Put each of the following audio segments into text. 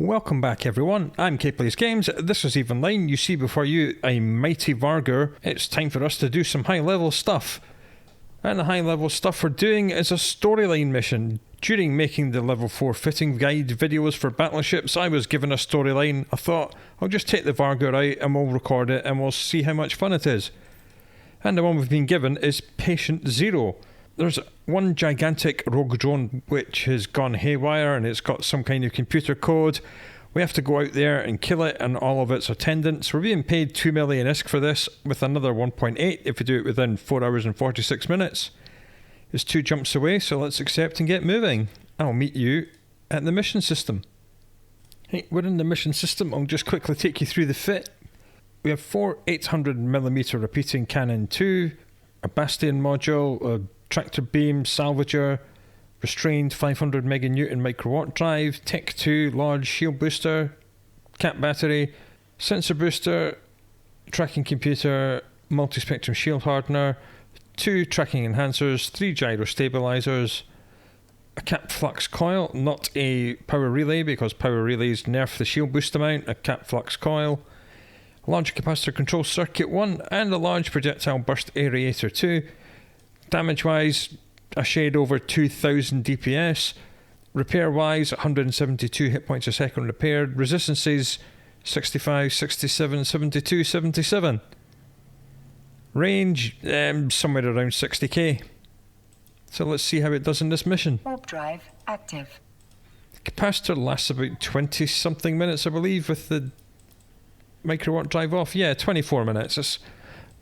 Welcome back everyone, I'm Plays Games, this is Even Line. You see before you a mighty Vargur. It's time for us to do some high level stuff. And the high level stuff we're doing is a storyline mission. During making the level 4 fitting guide videos for battleships, I was given a storyline. I thought, I'll just take the Vargur out and we'll record it and we'll see how much fun it is. And the one we've been given is Patient Zero. There's one gigantic rogue drone which has gone haywire and it's got some kind of computer code. We have to go out there and kill it and all of its attendants. We're being paid 2 million ISK for this, with another 1.8 if we do it within 4 hours and 46 minutes. It's 2 jumps away, so let's accept and get moving. I'll meet you at the mission system. Hey, we're in the mission system. I'll just quickly take you through the fit. We have 4 800mm repeating Cannon 2, a Bastion module, a tractor beam, salvager, restrained 500 meganewton microwatt drive, Tech 2 large shield booster, cap battery, sensor booster, tracking computer, multi-spectrum shield hardener, 2 tracking enhancers, 3 gyro stabilizers, a cap flux coil, not a power relay because power relays nerf the shield boost amount, a cap flux coil, a large capacitor control circuit 1, and a large projectile burst aerator 2. Damage wise, a shade over 2000 DPS. Repair wise, 172 hit points a second repaired. Resistances 65, 67, 72, 77. Range somewhere around 60k. So let's see how it does in this mission. Warp drive active. The capacitor lasts about 20 something minutes, I believe, with the microwatt drive off. Yeah, 24 minutes. It's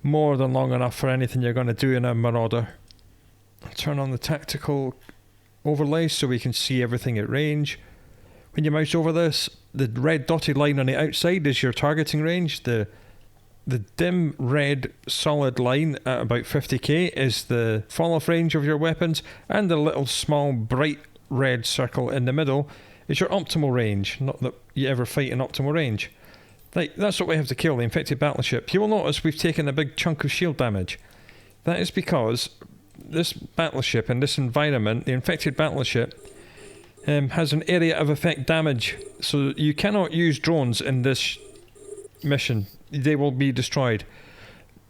more than long enough for anything you're going to do in a Marauder. I'll turn on the tactical overlay so we can see everything at range. When you mouse over this, the red dotted line on the outside is your targeting range. The dim red solid line at about 50k is the fall off range of your weapons, and the little small bright red circle in the middle is your optimal range. Not that you ever fight in optimal range. Like, that's what we have to kill, the infected battleship. You will notice we've taken a big chunk of shield damage. That is because this battleship in this environment, the infected battleship, has an area of effect damage. So you cannot use drones in this mission. They will be destroyed.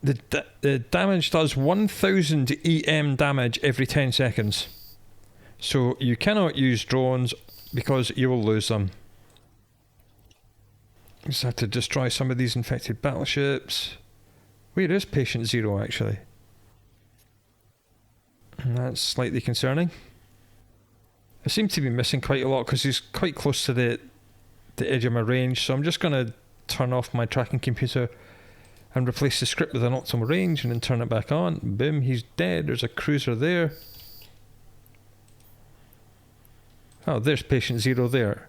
The damage does 1000 EM damage every 10 seconds. So you cannot use drones because you will lose them. Just have to destroy some of these infected battleships. Where is Patient Zero actually? That's slightly concerning. I seem to be missing quite a lot because he's quite close to the edge of my range, so I'm just going to turn off my tracking computer and replace the script with an optimal range and then turn it back on. Boom, he's dead. There's a cruiser there. Oh, there's Patient Zero there.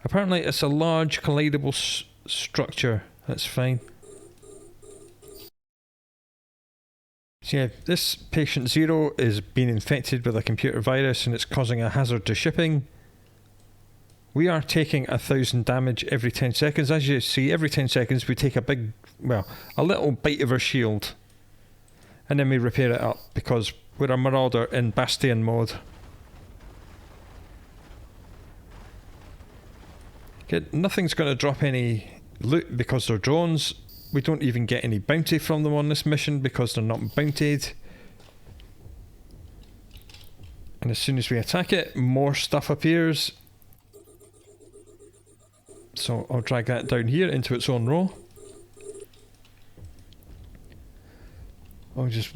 Apparently it's a large collidable structure. That's fine. So yeah, this Patient Zero is being infected with a computer virus and it's causing a hazard to shipping. We are taking 1000 damage every 10 seconds. As you see, every 10 seconds we take a little bite of our shield. And then we repair it up because we're a Marauder in Bastion mode. Okay, nothing's going to drop any loot because they're drones. We don't even get any bounty from them on this mission because they're not bountied. And as soon as we attack it, more stuff appears. So I'll drag that down here into its own row. I'll just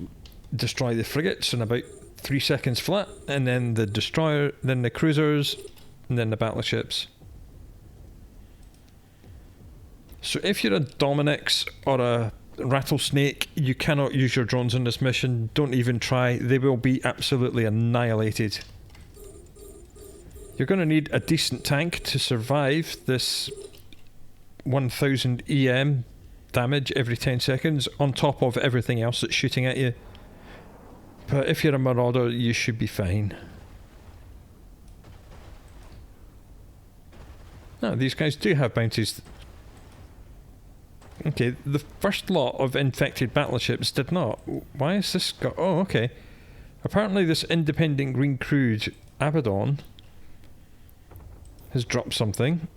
destroy the frigates in about 3 seconds flat, and then the destroyer, then the cruisers, and then the battleships. So if you're a Dominix or a Rattlesnake, you cannot use your drones in this mission. Don't even try. They will be absolutely annihilated. You're going to need a decent tank to survive this 1000 EM damage every 10 seconds on top of everything else that's shooting at you. But if you're a Marauder, you should be fine. No, these guys do have bounties. Okay, the first lot of infected battleships did not. Why is this got... Oh, okay. Apparently this independent green crewed Abaddon has dropped something.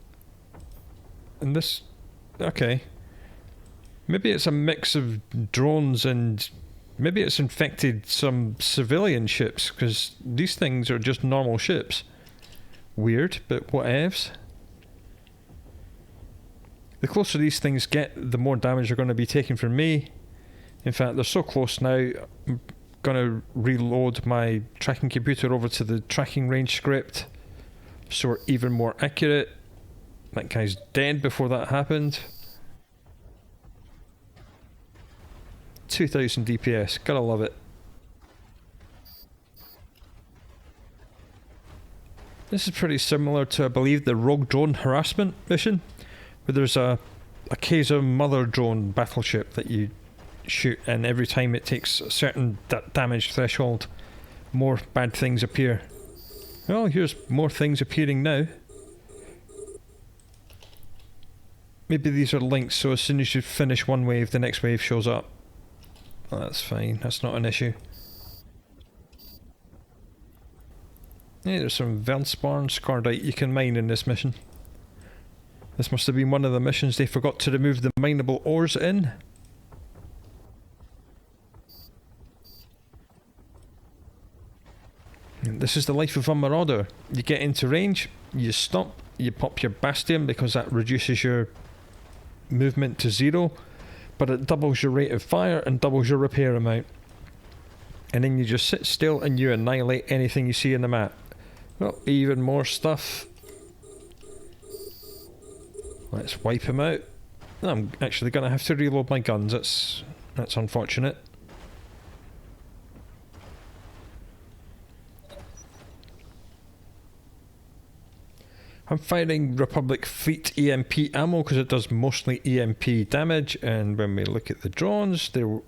And this... Okay. Maybe it's a mix of drones and... Maybe it's infected some civilian ships, because these things are just normal ships. Weird, but whatevs. The closer these things get, the more damage they're going to be taking from me. In fact, they're so close now, I'm going to reload my tracking computer over to the tracking range script, so we're even more accurate. That guy's dead before that happened. 2000 DPS, gotta love it. This is pretty similar to, I believe, the Rogue Drone Harassment mission, where there's a Kaiser Mother drone battleship that you shoot, and every time it takes a certain damage threshold, more bad things appear. Well, here's more things appearing now. Maybe these are links, so as soon as you finish one wave, the next wave shows up. Well, that's fine, that's not an issue. Yeah, there's some Veldsparn Scordite you can mine in this mission. This must have been one of the missions they forgot to remove the mineable ores in. And this is the life of a Marauder. You get into range, you stomp, you pop your Bastion because that reduces your movement to 0, but it doubles your rate of fire and doubles your repair amount. And then you just sit still and you annihilate anything you see in the map. Well, even more stuff. Let's wipe him out. I'm actually going to have to reload my guns. That's unfortunate. I'm firing Republic Fleet EMP ammo because it does mostly EMP damage, and when we look at the drones, their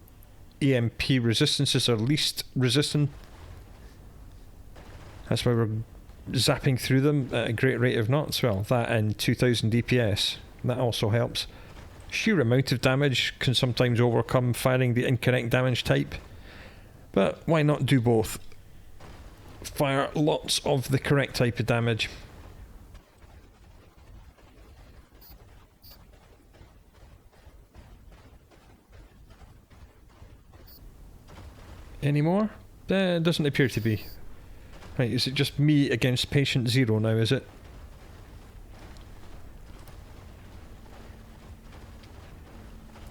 EMP resistances are least resistant. That's why we're zapping through them at a great rate of knots. Well, that and 2000 DPS, that also helps. Sheer amount of damage can sometimes overcome firing the incorrect damage type, but why not do both? Fire lots of the correct type of damage. Any more? It doesn't appear to be. Right, is it just me against patient 0 now, is it?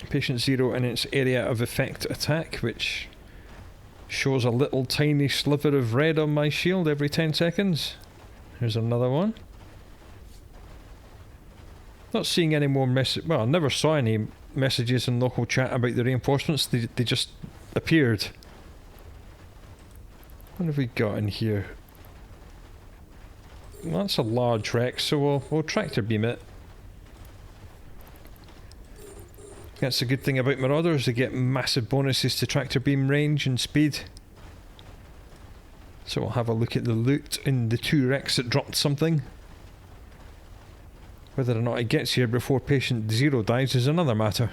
Patient 0 and its area of effect attack, which shows a little tiny sliver of red on my shield every 10 seconds. Here's another one. Not seeing any more well, I never saw any messages in local chat about the reinforcements, they just appeared. What have we got in here? Well, that's a large wreck, so we'll tractor beam it. That's the good thing about Marauders, they get massive bonuses to tractor beam range and speed. So we'll have a look at the loot in the 2 wrecks that dropped something. Whether or not it gets here before patient 0 dies is another matter.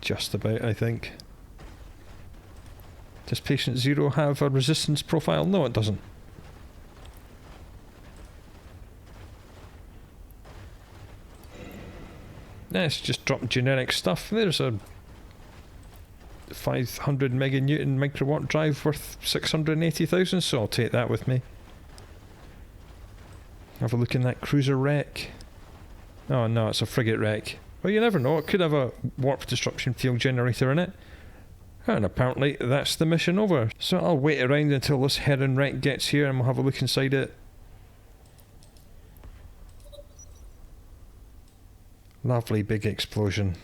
Just about, I think. Does patient 0 have a resistance profile? No, it doesn't. Let's just drop generic stuff. There's a 500 meganewton microwatt drive worth 680,000, so I'll take that with me. Have a look in that cruiser wreck. Oh no, it's a frigate wreck. Well, you never know, it could have a warp destruction field generator in it. And apparently that's the mission over. So I'll wait around until this Heron wreck gets here and we'll have a look inside it. Lovely big explosion.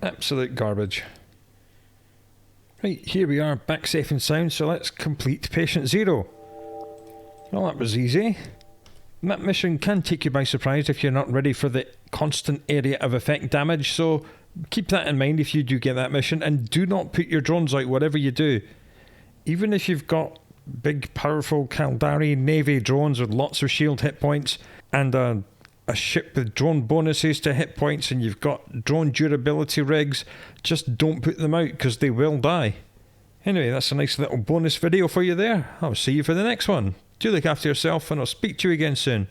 Absolute garbage. Right, here we are, back safe and sound, so let's complete patient 0. Well, that was easy. That mission can take you by surprise if you're not ready for the constant area of effect damage, so keep that in mind if you do get that mission, and do not put your drones out whatever you do. Even if you've got big powerful Caldari Navy drones with lots of shield hit points and a ship with drone bonuses to hit points, and you've got drone durability rigs, just don't put them out because they will die. Anyway, that's a nice little bonus video for you there. I'll see you for the next one. Do look after yourself, and I'll speak to you again soon.